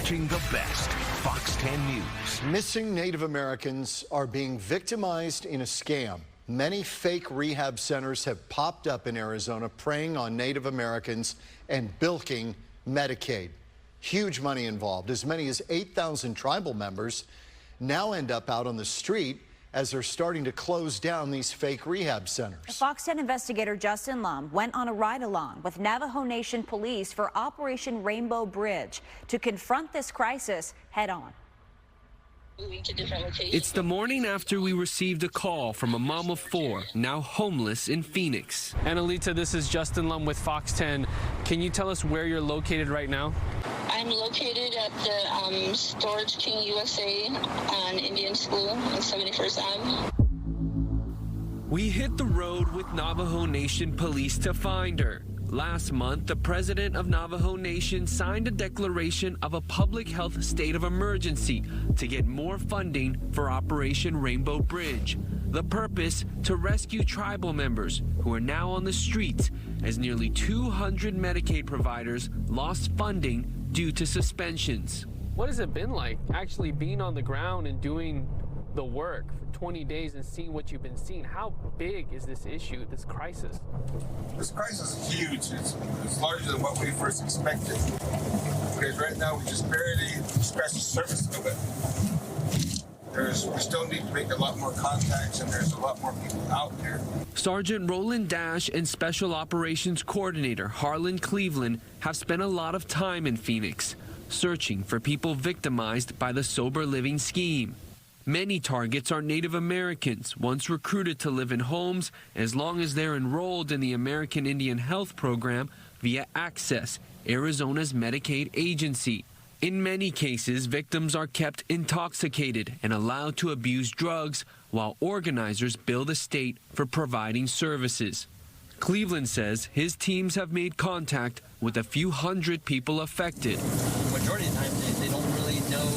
watching the best Fox 10 News. Missing Native Americans are being victimized in a scam. Many fake rehab centers have popped up in Arizona preying on Native Americans and bilking Medicaid. Huge money involved. As many as 8,000 tribal members now end up out on the street as they're starting to close down these fake rehab centers. Fox 10 investigator Justin Lum went on a ride-along with Navajo Nation Police for Operation Rainbow Bridge to confront this crisis head-on. It's the morning after we received a call from a mom of 4, now homeless in Phoenix. Annalita, this is Justin Lum with Fox 10. Can you tell us where you're located right now? I'm located at the Storage King USA on Indian School on 71st Ave. We hit the road with Navajo Nation Police to find her. Last month, the president of Navajo Nation signed a declaration of a public health state of emergency to get more funding for Operation Rainbow Bridge. The purpose, to rescue tribal members who are now on the streets as nearly 200 Medicaid providers lost funding due to suspensions. What has it been like actually being on the ground and doing the work for 20 days and seeing what you've been seeing? How big is this issue, this crisis? This crisis is huge. It's larger than what we first expected. Because right now we just barely scratch the surface of it. We still need to make a lot more contacts, and there's a lot more people out there. Sergeant Roland Dash and Special Operations Coordinator Harlan Cleveland have spent a lot of time in Phoenix, searching for people victimized by the sober living scheme. Many targets are Native Americans, once recruited to live in homes as long as they're enrolled in the American Indian Health Program via Access, Arizona's Medicaid agency. In many cases, victims are kept intoxicated and allowed to abuse drugs, while organizers bill the state for providing services. Cleveland says his teams have made contact with a few hundred people affected. The majority of the time, they don't really know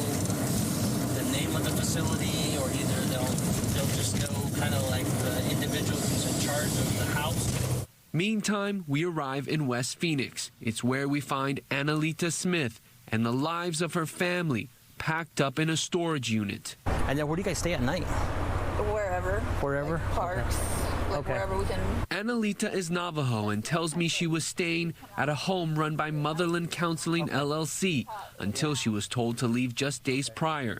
the name of the facility, or either they'll just know kind of like the individual who's in charge of the house. Meantime, we arrive in West Phoenix. It's where we find Annalita Smith and the lives of her family packed up in a storage unit. And then where do you guys stay at night? Wherever. Wherever? Like parks. Okay. Like wherever we can. Annalita is Navajo and tells me she was staying at a home run by Motherland Counseling LLC until she was told to leave just days prior.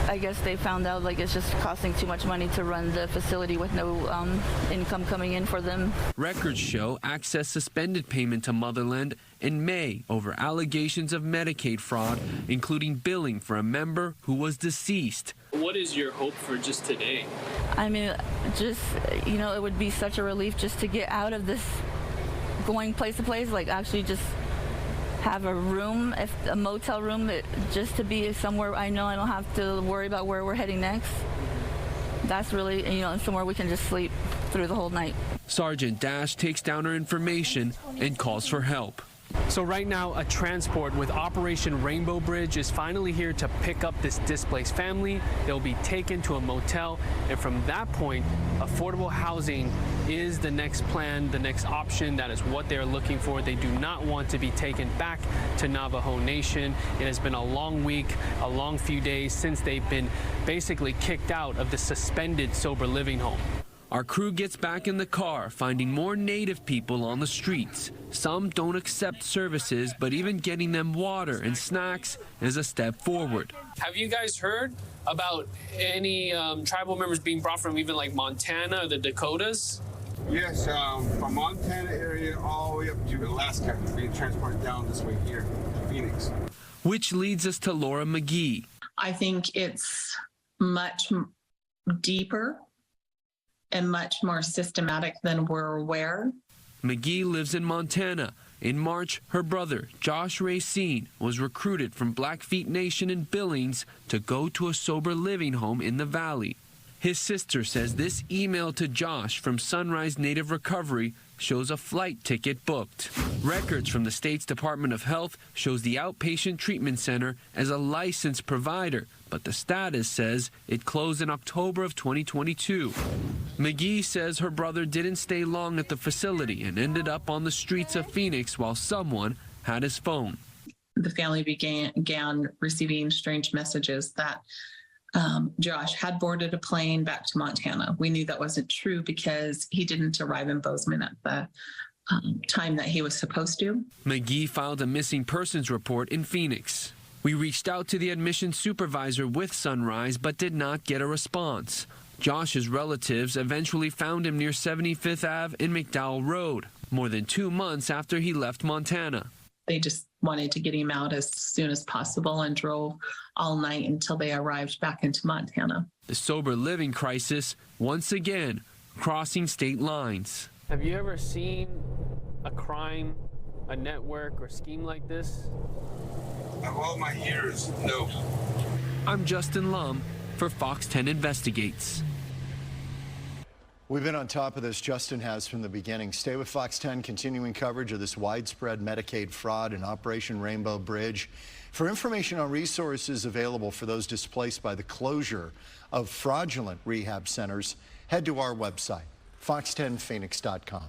I guess they found out like it's just costing too much money to run the facility with no income coming in for them. Records show Access suspended payment to Motherland in May over allegations of Medicaid fraud, including billing for a member who was deceased. What is your hope for just today? I mean, just, you know, it would be such a relief just to get out of this going place to place, like actually just have a room, a motel room, just to be somewhere I know I don't have to worry about where we're heading next. That's really, you know, somewhere we can just sleep through the whole night. Sergeant Dash takes down her information and calls for help. So right now, a transport with Operation Rainbow Bridge is finally here to pick up this displaced family. They'll be taken to a motel, and from that point, affordable housing is the next plan, the next option. That is what they're looking for. They do not want to be taken back to Navajo Nation. It has been a long week, a long few days since they've been basically kicked out of the suspended sober living home. Our crew gets back in the car, finding more Native people on the streets. Some don't accept services, but even getting them water and snacks is a step forward. Have you guys heard about any tribal members being brought from even like Montana or the Dakotas? Yes, from Montana area all the way up to Alaska, being transported down this way here to Phoenix. Which leads us to Laura McGee. I think it's much deeper and much more systematic than we're aware. McGee lives in Montana. In March, her brother, Josh Racine, was recruited from Blackfeet Nation in Billings to go to a sober living home in the valley. His sister says this email to Josh from Sunrise Native Recovery shows a flight ticket booked. Records from the state's Department of Health shows the outpatient treatment center as a licensed provider, but the status says it closed in October of 2022. McGee says her brother didn't stay long at the facility and ended up on the streets of Phoenix while someone had his phone. the family began receiving strange messages that Josh had boarded a plane back to Montana. We knew that wasn't true because he didn't arrive in Bozeman at the time that he was supposed to. McGee filed a missing persons report in Phoenix. We reached out to the admissions supervisor with Sunrise but did not get a response. Josh's relatives eventually found him near 75th Ave and McDowell Road, more than 2 months after he left Montana. They just wanted to get him out as soon as possible and drove all night until they arrived back into Montana. The sober living crisis, once again, crossing state lines. Have you ever seen a crime, a network, or scheme like this? Of all my years, no. I'm Justin Lum for Fox 10 Investigates. We've been on top of this. Justin has from the beginning. Stay with Fox 10, continuing coverage of this widespread Medicaid fraud and Operation Rainbow Bridge. For information on resources available for those displaced by the closure of fraudulent rehab centers, head to our website, fox10phoenix.com.